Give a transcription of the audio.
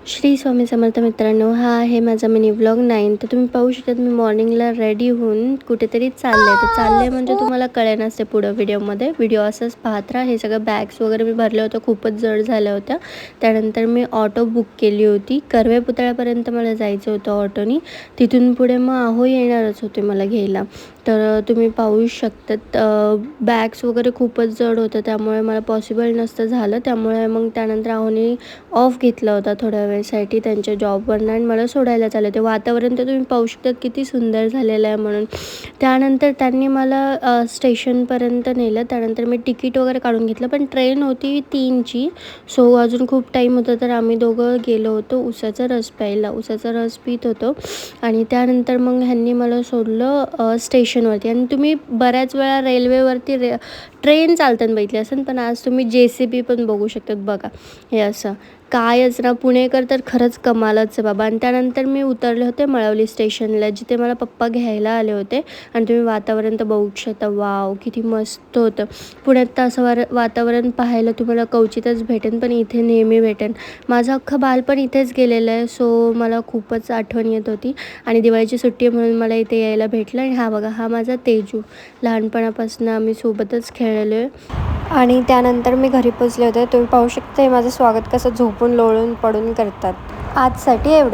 श्री स्वामी समर्थ मित्रांनो, हा आहे माझा मिनी व्लॉग 9. तर तुम्ही पाहू शकता मी मॉर्निंगला रेडी होऊन कुठेतरी चालले म्हणजे तुम्हाला कळेल नसते पुढं व्हिडिओमध्ये. व्हिडिओ असंच पाहत राहा. हे सगळं बॅग्स वगैरे मी भरलं होतं, खूपच जड झाल्या होत्या. त्यानंतर मी ऑटो बुक केली होती. कर्वे पुतळ्यापर्यंत मला जायचं होतं ऑटोनी. तिथून पुढे मग आहोई येणारच होते मला घ्यायला. तर तुम्ही पाहू शकतात बॅग्स वगैरे खूपच जड होतं, त्यामुळे मला पॉसिबल नसतं झालं. त्यामुळे मग त्यानंतर आहोनी ऑफ घेतला होता थोड्या वेळसाठी त्यांच्या जॉबवरनं आणि मला सोडायला चालले होते. वातावरण तर तुम्ही पाहू शकता किती सुंदर झालेलं आहे म्हणून. त्यानंतर त्यांनी मला स्टेशनपर्यंत नेलं. त्यानंतर मी तिकीट वगैरे काढून घेतलं, पण ट्रेन होती 3ची. सो अजून खूप टाईम होता. तर आम्ही दोघं गेलो होतो उसाचा रस प्यायला. उसाचा रस पीत होतो आणि त्यानंतर मग ह्यांनी मला सोडलं स्टेशनवरती. आणि तुम्ही बऱ्याच वेळा रेल्वेवरती ट्रेन चालताना बघितली असेल, पण आज तुम्ही JCB पण बघू शकतात बघा. हे असं कायच ना, पुणेकर तर खरंच कमालच आहे बाबा. आणि त्यानंतर मी उतरले होते मळवली स्टेशनला, जिथे मला पप्पा घ्यायला आले होते. आणि तुम्ही वातावरण तर बघू शकता, वाव किती मस्त होतं. पुण्यात तर असं वातावरण पाहायला तुम्हाला क्वचितच भेटेन, पण इथे नेहमी भेटेन. माझं अख्खं बालपण इथेच गेलेलं आहे. सो मला खूपच आठवण येत होती आणि दिवाळीची सुट्टी म्हणून मला इथे यायला भेटलं. आणि हा बघा, हा माझा तेजू. लहानपणापासून आम्ही सोबतच खेळलेलो आहे. आणि त्यानंतर मी घरी पोचले होते. तुम्ही पाहू शकता माझं स्वागत कसं झोपून लोळून पडून करतात. आजसाठी एवढं.